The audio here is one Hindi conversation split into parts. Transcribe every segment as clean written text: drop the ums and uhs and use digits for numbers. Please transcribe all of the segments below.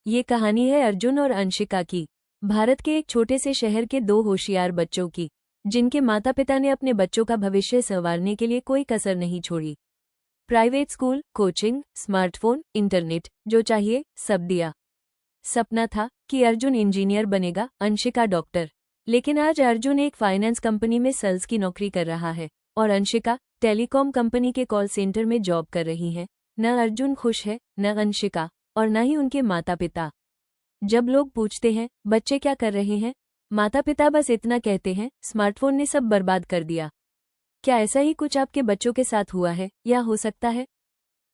ये कहानी है अर्जुन और अंशिका की। भारत के एक छोटे से शहर के दो होशियार बच्चों की, जिनके माता पिता ने अपने बच्चों का भविष्य संवारने के लिए कोई कसर नहीं छोड़ी। Private school, coaching, smartphone, internet, जो चाहिए सब दिया। सपना था कि अर्जुन इंजीनियर बनेगा, अंशिका डॉक्टर। लेकिन आज अर्जुन एक फाइनेंस कंपनी में सेल्स की नौकरी कर रहा है और अंशिका टेलीकॉम कंपनी के कॉल सेंटर में जॉब कर रही है। न अर्जुन खुश है, न अंशिका, और न ही उनके माता पिता। जब लोग पूछते हैं बच्चे क्या कर रहे हैं, माता पिता बस इतना कहते हैं, स्मार्टफोन ने सब बर्बाद कर दिया। क्या ऐसा ही कुछ आपके बच्चों के साथ हुआ है या हो सकता है?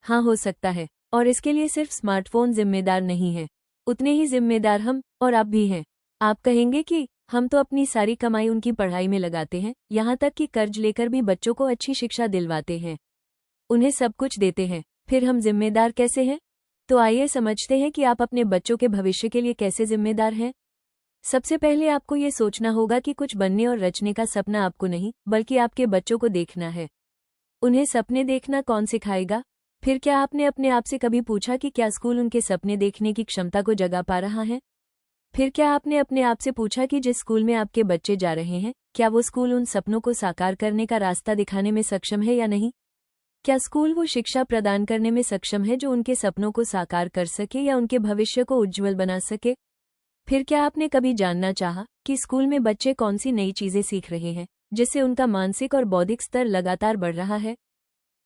हाँ, हो सकता है। और इसके लिए सिर्फ स्मार्टफोन जिम्मेदार नहीं है, उतने ही जिम्मेदार हम और आप भी हैं। आप कहेंगे कि हम तो अपनी सारी कमाई उनकी पढ़ाई में लगाते हैं, यहाँ तक कि कर्ज लेकर भी बच्चों को अच्छी शिक्षा दिलवाते हैं, उन्हें सब कुछ देते हैं, फिर हम जिम्मेदार कैसे हैं? तो आइए समझते हैं कि आप अपने बच्चों के भविष्य के लिए कैसे जिम्मेदार हैं। सबसे पहले आपको ये सोचना होगा कि कुछ बनने और रचने का सपना आपको नहीं, बल्कि आपके बच्चों को देखना है। उन्हें सपने देखना कौन सिखाएगा? फिर क्या आपने अपने आप से कभी पूछा कि क्या स्कूल उनके सपने देखने की क्षमता को जगा पा रहा है? फिर क्या आपने अपने आप से पूछा कि जिस स्कूल में आपके बच्चे जा रहे हैं, क्या वो स्कूल उन सपनों को साकार करने का रास्ता दिखाने में सक्षम है या नहीं? क्या स्कूल वो शिक्षा प्रदान करने में सक्षम है जो उनके सपनों को साकार कर सके या उनके भविष्य को उज्ज्वल बना सके? फिर क्या आपने कभी जानना चाहा कि स्कूल में बच्चे कौन सी नई चीजें सीख रहे हैं, जिससे उनका मानसिक और बौद्धिक स्तर लगातार बढ़ रहा है?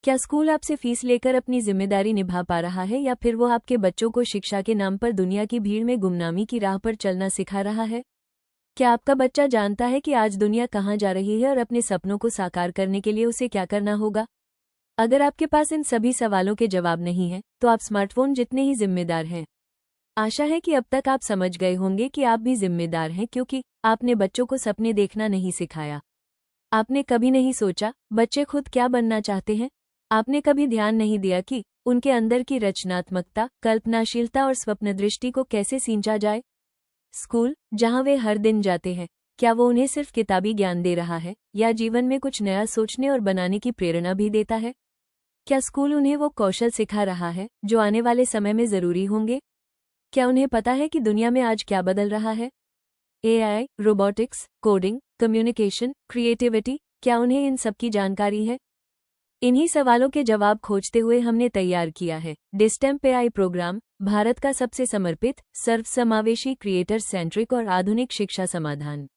क्या स्कूल आपसे फीस लेकर अपनी जिम्मेदारी निभा पा रहा है या फिर वो आपके बच्चों को शिक्षा के नाम पर दुनिया की भीड़ में गुमनामी की राह पर चलना सिखा रहा है? क्या आपका बच्चा जानता है कि आज दुनिया कहाँ जा रही है और अपने सपनों को साकार करने के लिए उसे क्या करना होगा? अगर आपके पास इन सभी सवालों के जवाब नहीं हैं, तो आप स्मार्टफोन जितने ही जिम्मेदार हैं। आशा है कि अब तक आप समझ गए होंगे कि आप भी जिम्मेदार हैं, क्योंकि आपने बच्चों को सपने देखना नहीं सिखाया। आपने कभी नहीं सोचा बच्चे खुद क्या बनना चाहते हैं। आपने कभी ध्यान नहीं दिया कि उनके अंदर की रचनात्मकता, कल्पनाशीलता और स्वप्न दृष्टि को कैसे सींचा जाए। स्कूल, जहां वे हर दिन जाते हैं, क्या वो उन्हें सिर्फ किताबी ज्ञान दे रहा है या जीवन में कुछ नया सोचने और बनाने की प्रेरणा भी देता है? क्या स्कूल उन्हें वो कौशल सिखा रहा है जो आने वाले समय में जरूरी होंगे? क्या उन्हें पता है कि दुनिया में आज क्या बदल रहा है? AI, robotics, coding, communication, creativity, क्या उन्हें इन सब की जानकारी है? इन्हीं सवालों के जवाब खोजते हुए हमने तैयार किया है डिस्टेम्प एआई प्रोग्राम, भारत का सबसे समर्पित, सर्वसमावेशी, क्रिएटर सेंट्रिक और आधुनिक शिक्षा समाधान।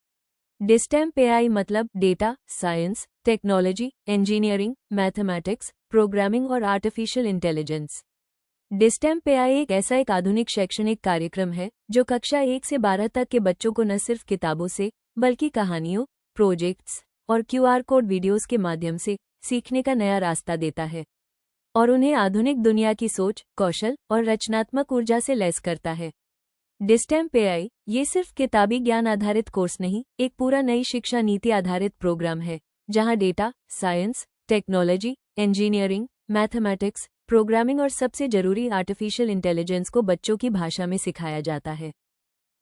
डिस्टेम्प एआई मतलब data science, technology, engineering, mathematics, programming और आर्टिफिशियल इंटेलिजेंस। डिस्टेम्प एआई एक आधुनिक शैक्षणिक कार्यक्रम है जो कक्षा 1 से 12 तक के बच्चों को न सिर्फ किताबों से, बल्कि कहानियों, प्रोजेक्ट्स और क्यूआर कोड वीडियोस के माध्यम से सीखने का नया रास्ता देता है और उन्हें आधुनिक दुनिया की सोच, कौशल और रचनात्मक ऊर्जा से लैस करता है। डिस्टेम्प एआई ये सिर्फ किताबी ज्ञान आधारित कोर्स नहीं, एक पूरा नई शिक्षा नीति आधारित प्रोग्राम है जहां data science, technology, engineering, mathematics, programming और सबसे जरूरी आर्टिफिशियल इंटेलिजेंस को बच्चों की भाषा में सिखाया जाता है,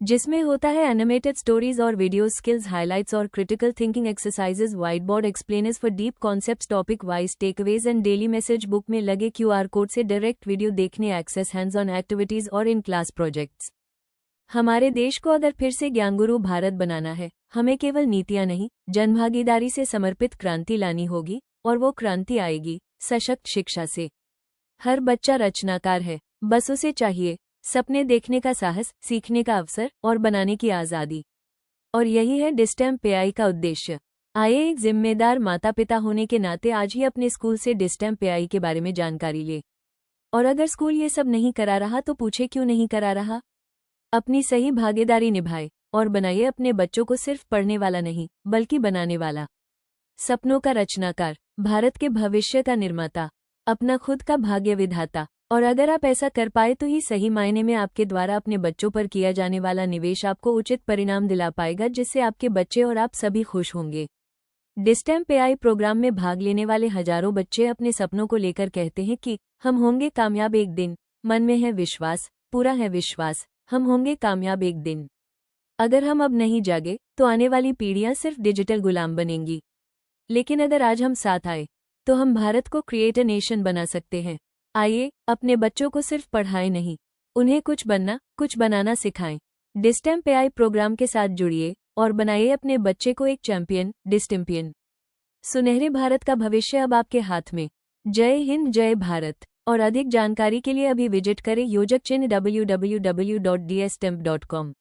जिसमें होता है एनिमेटेड स्टोरीज और वीडियो, स्किल्स हाइलाइट्स और critical thinking exercises, white board explainers for deep concepts, topic wise takeaways and daily message book में लगे क्यूआर कोड से डायरेक्ट वीडियो देखने एक्सेस, हैंड्स ऑन एक्टिविटीज और इन क्लास प्रोजेक्ट्स। हमारे देश को अगर फिर से ज्ञानगुरु भारत बनाना है, हमें केवल नीतियां नहीं, जनभागीदारी से समर्पित क्रांति लानी होगी, और वो क्रांति आएगी सशक्त शिक्षा से। हर बच्चा रचनाकार है, बस उसे चाहिए सपने देखने का साहस, सीखने का अवसर और बनाने की आज़ादी। और यही है डिस्टेम्प एआई का उद्देश्य। आइए एक जिम्मेदार माता पिता होने के नाते आज ही अपने स्कूल से डिस्टेम्प एआई के बारे में जानकारी ले। और अगर स्कूल ये सब नहीं करा रहा तो पूछे क्यों नहीं करा रहा। अपनी सही भागीदारी निभाए और बनाइए अपने बच्चों को सिर्फ पढ़ने वाला नहीं, बल्कि बनाने वाला, सपनों का रचनाकार, भारत के भविष्य का निर्माता, अपना खुद का भाग्य विधाता। और अगर आप ऐसा कर पाए तो ही सही मायने में आपके द्वारा अपने बच्चों पर किया जाने वाला निवेश आपको उचित परिणाम दिला पाएगा, जिससे आपके बच्चे और आप सभी खुश होंगे। डिस्टेम्प एआई प्रोग्राम में भाग लेने वाले हजारों बच्चे अपने सपनों को लेकर कहते हैं कि हम होंगे कामयाब एक दिन, मन में है विश्वास, पूरा है विश्वास, हम होंगे कामयाब एक दिन। अगर हम अब नहीं जागे तो आने वाली पीढ़ियां सिर्फ डिजिटल गुलाम बनेंगी, लेकिन अगर आज हम साथ आए तो हम भारत को क्रिएटर नेशन बना सकते हैं। आइए अपने बच्चों को सिर्फ पढ़ाएं नहीं, उन्हें कुछ बनना, कुछ बनाना सिखाएं। डिस्टेम्प एआई प्रोग्राम के साथ जुड़िए और बनाइए अपने बच्चे को एक चैंपियन, डिस्टेम्पियन। सुनहरे भारत का भविष्य अब आपके हाथ में। जय हिंद, जय भारत। और अधिक जानकारी के लिए अभी विजिट करें योजक चिन्ह www.dstemp.com।